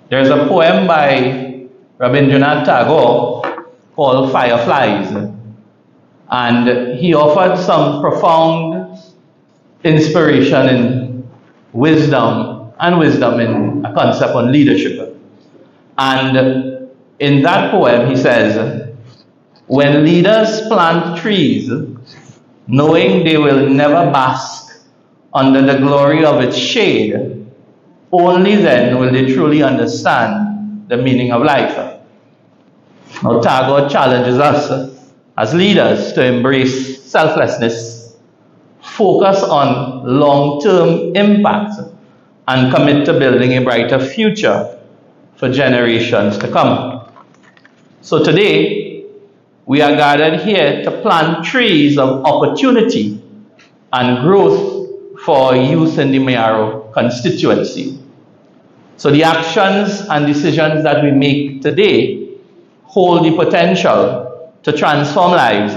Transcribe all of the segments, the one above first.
There's a poem by Rabindranath Tagore called Fireflies, and he offered some profound inspiration in wisdom in a concept on leadership. And in that poem, he says, when leaders plant trees, knowing they will never bask under the glory of its shade, only then will they truly understand the meaning of life. Now, Tagore challenges us as leaders to embrace selflessness, focus on long-term impact, and commit to building a brighter future for generations to come. So today, we are gathered here to plant trees of opportunity and growth for youth in the Mayaro constituency. So the actions and decisions that we make today hold the potential to transform lives,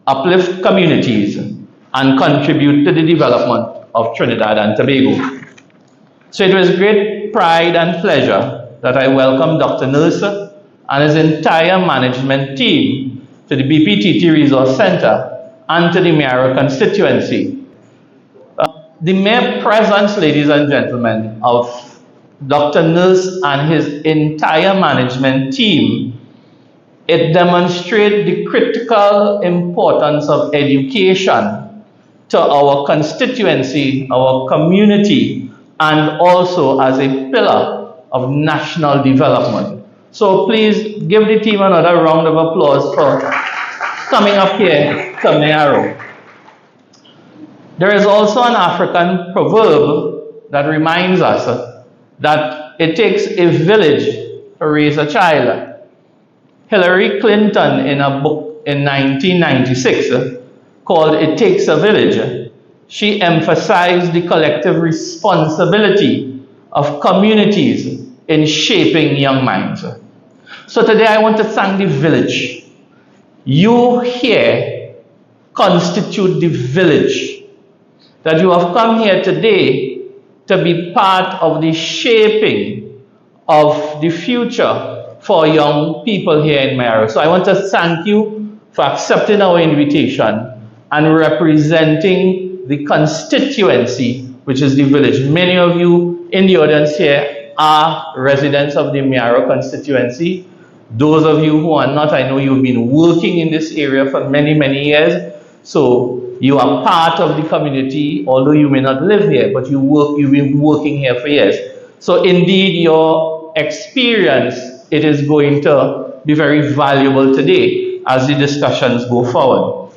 uplift communities, and contribute to the development of Trinidad and Tobago. So it was great pride and pleasure that I welcome Dr. Nurse and his entire management team to the Mayaro Resource Center and to the Mayaro constituency. The mere presence, ladies and gentlemen, of Dr. Nurse and his entire management team, it demonstrates the critical importance of education to our constituency, our community, and also as a pillar of national development. So please give the team another round of applause for coming up here to Mayaro. There is also an African proverb that reminds us that it takes a village to raise a child. Hillary Clinton, in a book in 1996 called It Takes a Village, she emphasized the collective responsibility of communities in shaping young minds. So today I want to thank the village. You here constitute the village. That you have come here today to be part of the shaping of the future for young people here in Mayaro. So I want to thank you for accepting our invitation and representing the constituency, which is the village. Many of you in the audience here are residents of the Mayaro constituency. Those of you who are not, I know you've been working in this area for many, many years. So you are part of the community, although you may not live here, but you've been working here for years. So indeed, your experience, it is going to be very valuable today as the discussions go forward.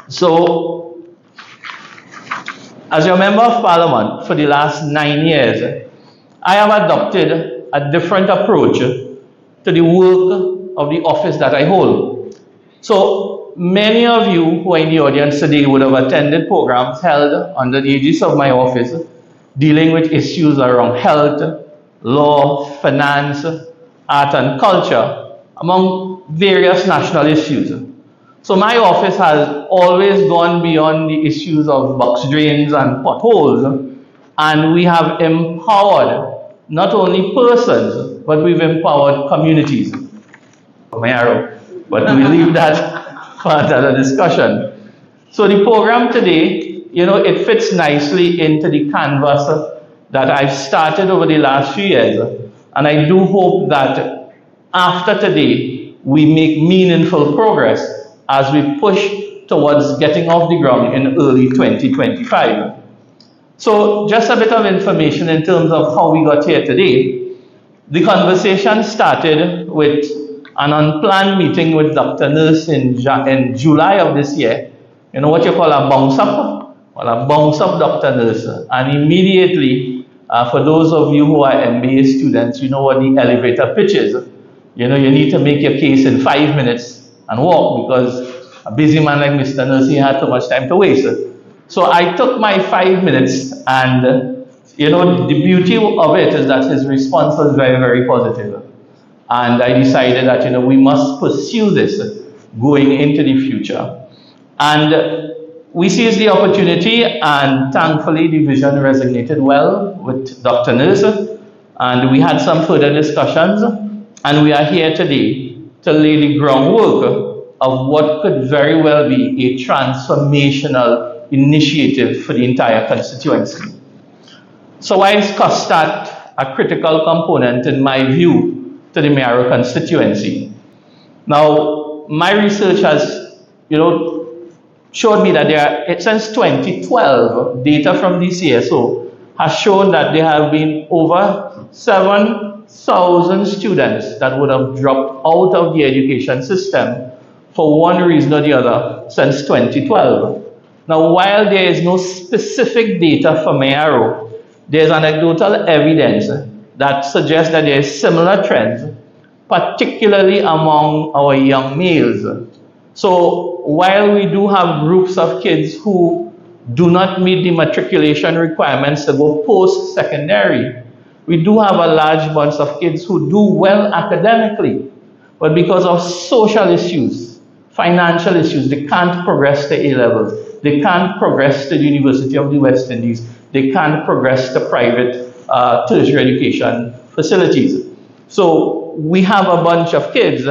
So, as your member of parliament for the last 9 years, I have adopted a different approach to the work of the office that I hold. So, many of you who are in the audience today would have attended programs held under the aegis of my office dealing with issues around health, law, finance, art and culture, among various national issues. So my office has always gone beyond the issues of box drains and potholes, and we have empowered not only persons, but we've empowered communities. Mayaro, but we leave that for another discussion. So the program today, it fits nicely into the canvas that I've started over the last few years. And I do hope that after today, we make meaningful progress as we push towards getting off the ground in early 2025. So just a bit of information in terms of how we got here today. The conversation started with an unplanned meeting with Dr. Nurse in July of this year. You know what you call a bounce up? Well, a bounce up Dr. Nurse. And immediately, for those of you who are MBA students, you know what the elevator pitch is. You need to make your case in 5 minutes and walk, because a busy man like Mr. Nurse, he had too much time to waste. So I took my 5 minutes, and the beauty of it is that his response was very, very positive. And I decided that we must pursue this going into the future. And we seized the opportunity, and thankfully the vision resonated well with Dr. Nurse. And we had some further discussions, and we are here today to lay the groundwork of what could very well be a transformational initiative for the entire constituency. So why is COSTAATT a critical component, in my view, to the Mayaro constituency? Now, my research has, showed me that since 2012, data from the CSO has shown that there have been over 7,000 students that would have dropped out of the education system for one reason or the other since 2012. Now, while there is no specific data for Mayaro, there is anecdotal evidence that suggests that there is similar trends, particularly among our young males. So while we do have groups of kids who do not meet the matriculation requirements to go post-secondary, we do have a large bunch of kids who do well academically, but because of social issues, financial issues, they can't progress to A-levels, they can't progress to the University of the West Indies, they can't progress to private tertiary education facilities. So we have a bunch of kids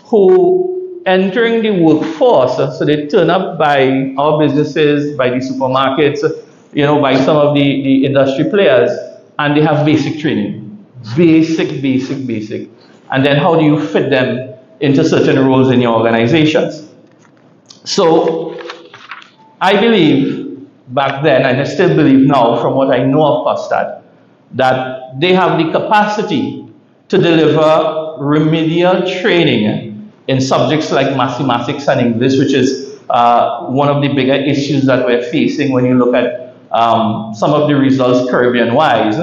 who entering the workforce, so they turn up by our businesses, by the supermarkets, by some of the industry players, and they have basic training, basic. And then how do you fit them into certain roles in your organizations? So I believe back then, and I still believe now from what I know of COSTAATT, that they have the capacity to deliver remedial training in subjects like mathematics and English, which is one of the bigger issues that we're facing when you look at some of the results Caribbean-wise.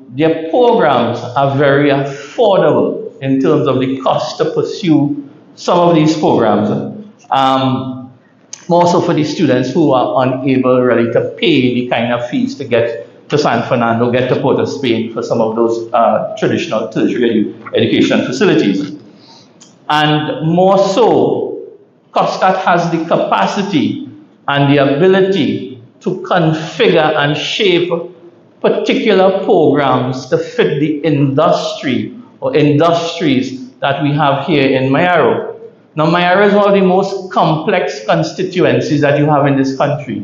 Their programs are very affordable in terms of the cost to pursue some of these programs. More so for the students who are unable really to pay the kind of fees to get to San Fernando, get to Port of Spain for some of those traditional tertiary education facilities. And more so, COSTAATT has the capacity and the ability to configure and shape particular programs to fit the industry or industries that we have here in Mayaro. Now, Mayaro is one of the most complex constituencies that you have in this country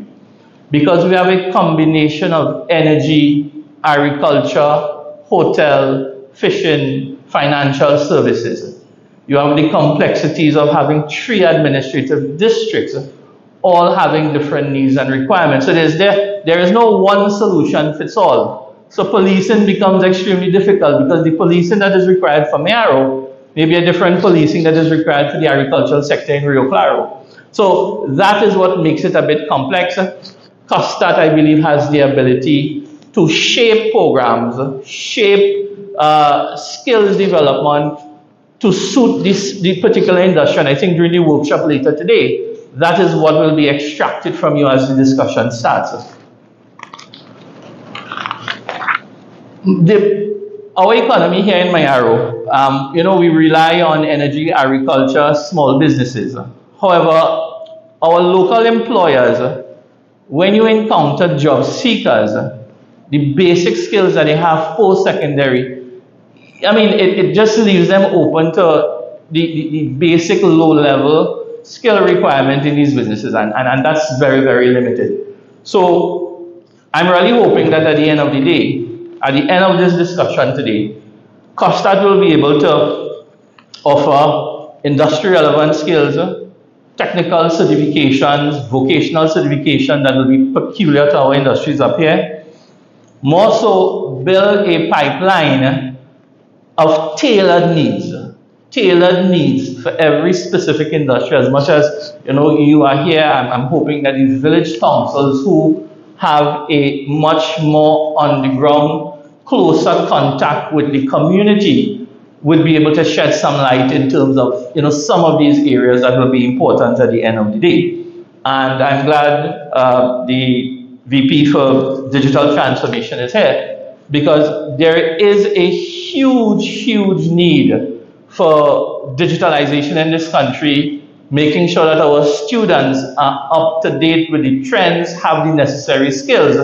because we have a combination of energy, agriculture, hotel, fishing, financial services. You have the complexities of having 3 administrative districts, all having different needs and requirements. So there is no one solution fits all. So policing becomes extremely difficult because the policing that is required for Mayaro may be a different policing that is required for the agricultural sector in Rio Claro. So that is what makes it a bit complex. COSTAATT, I believe, has the ability to shape programs, shape skills development, to suit the particular industry. And I think during the workshop later today, that is what will be extracted from you as the discussion starts. Our economy here in Mayaro, we rely on energy, agriculture, small businesses. However, our local employers, when you encounter job seekers, the basic skills that they have post-secondary, it just leaves them open to the basic low-level skill requirement in these businesses, and that's very, very limited. So I'm really hoping that at the end of the day, at the end of this discussion today, COSTAATT will be able to offer industry-relevant skills, technical certifications, vocational certification that will be peculiar to our industries up here. More so, build a pipeline of tailored needs for every specific industry. As much as you are here, I'm hoping that the village councils who have a much more on the ground, closer contact with the community would be able to shed some light in terms of some of these areas that will be important at the end of the day. And I'm glad the VP for Digital Transformation is here, because there is a huge need for digitalization in this country, making sure that our students are up to date with the trends, have the necessary skills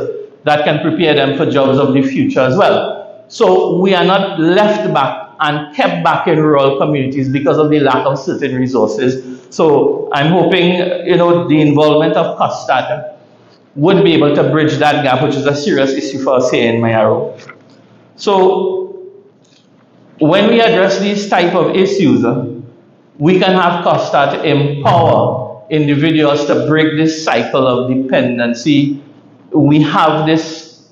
that can prepare them for jobs of the future as well. So we are not left back and kept back in rural communities because of the lack of certain resources. So I'm hoping, the involvement of COSTAATT would be able to bridge that gap, which is a serious issue for us here in Mayaro. So when we address these type of issues, we can have COSTAATT empower individuals to break this cycle of dependency. We have this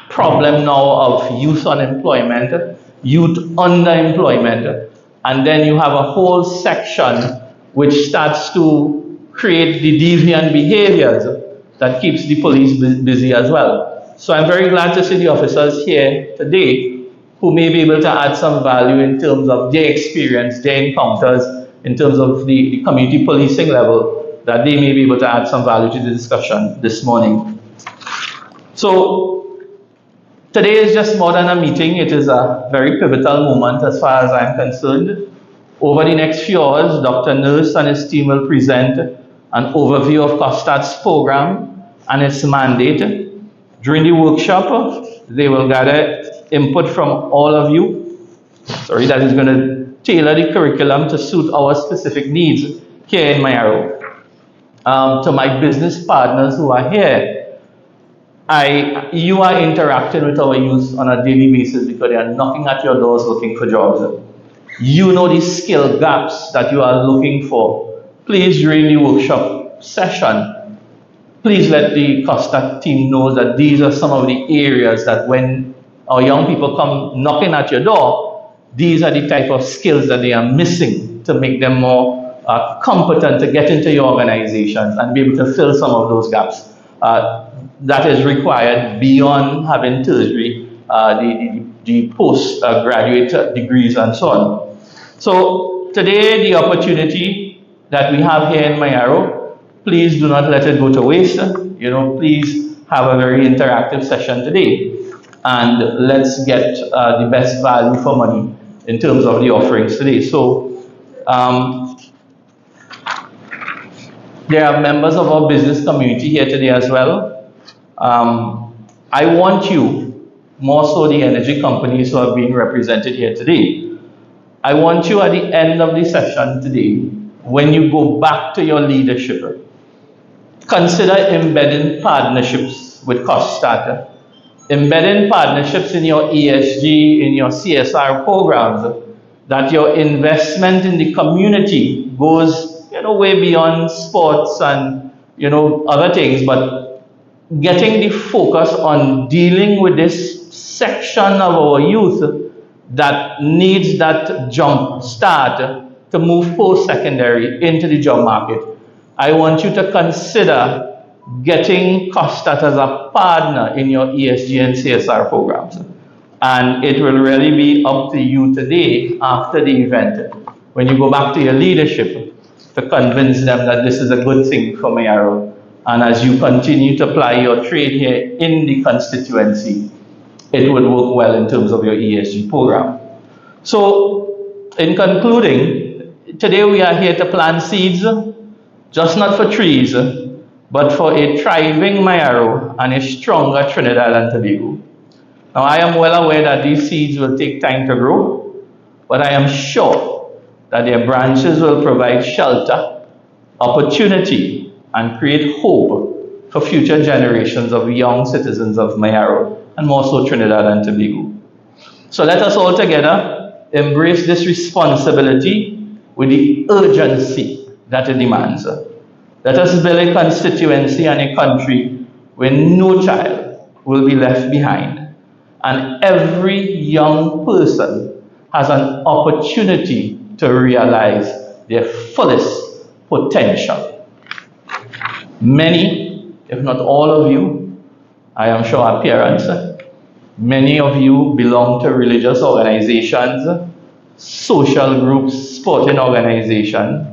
problem now of youth unemployment, youth underemployment, and then you have a whole section which starts to create the deviant behaviors that keeps the police busy as well. So I'm very glad to see the officers here today who may be able to add some value in terms of their experience, their encounters, in terms of the community policing level, that they may be able to add some value to the discussion this morning. So today is just more than a meeting. It is a very pivotal moment as far as I'm concerned. Over the next few hours, Dr. Nurse and his team will present an overview of COSTAATT's program and its mandate. During the workshop, they will gather input from all of you. That is going to tailor the curriculum to suit our specific needs here in Mayaro. To my business partners who are here, you are interacting with our youth on a daily basis because they are knocking at your doors looking for jobs. You know the skill gaps that you are looking for. Please, during the workshop session, please let the COSTAATT team know that these are some of the areas that when our young people come knocking at your door, these are the type of skills that they are missing to make them more competent to get into your organizations and be able to fill some of those gaps. That is required beyond having tertiary, the postgraduate degrees and so on. So today, the opportunity that we have here in Mayaro, please do not let it go to waste. Please have a very interactive session today, and let's get the best value for money in terms of the offerings today. So there are members of our business community here today as well. I want you, more so the energy companies who have been represented here today, I want you at the end of the session today, when you go back to your leadership, consider embedding partnerships with COSTAATT, embedding partnerships in your ESG, in your CSR programs, that your investment in the community goes way beyond sports and other things, but getting the focus on dealing with this section of our youth that needs that jump start to move post-secondary into the job market. I want you to consider getting COSTAATT as a partner in your ESG and CSR programs. And it will really be up to you today after the event, when you go back to your leadership, to convince them that this is a good thing for Mayaro. And as you continue to apply your trade here in the constituency, it would work well in terms of your ESG program. So, in concluding, today we are here to plant seeds, just not for trees, but for a thriving Mayaro and a stronger Trinidad and Tobago. Now, I am well aware that these seeds will take time to grow, but I am sure that their branches will provide shelter, opportunity, and create hope for future generations of young citizens of Mayaro, and more so Trinidad and Tobago. So let us all together embrace this responsibility with the urgency that it demands. Let us build a constituency and a country where no child will be left behind, and every young person has an opportunity to realize their fullest potential. Many, if not all of you, I am sure our parents, many of you belong to religious organizations, social groups, sporting organizations.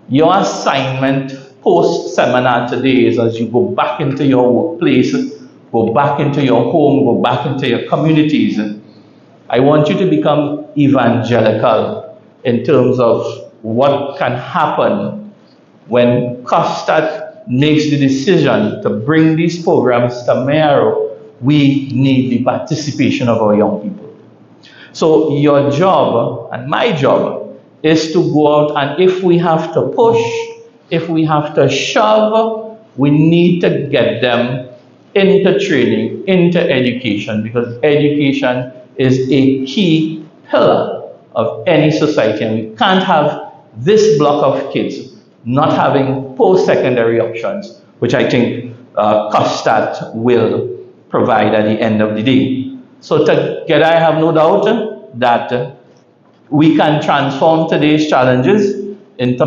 Your assignment post-seminar today is, as you go back into your workplace, go back into your home, go back into your communities, I want you to become evangelical in terms of what can happen when COSTAATT makes the decision to bring these programs to Mayaro we need the participation of our young people. So your job and my job is to go out, and if we have to push, if we have to shove, we need to get them into training, into education, because education is a key pillar of any society, and we can't have this block of kids not having post-secondary options, which I think COSTAATT will provide at the end of the day. So together I have no doubt that we can transform today's challenges into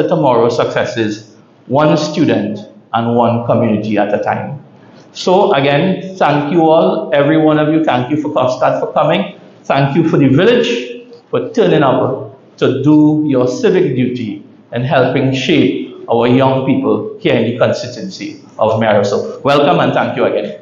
tomorrow's successes, one student and one community at a time. So again, thank you all, every one of you. Thank you for COSTAATT for coming. Thank you for the village for turning up to do your civic duty and helping shape our young people here in the constituency of Mayaro. So welcome and thank you again.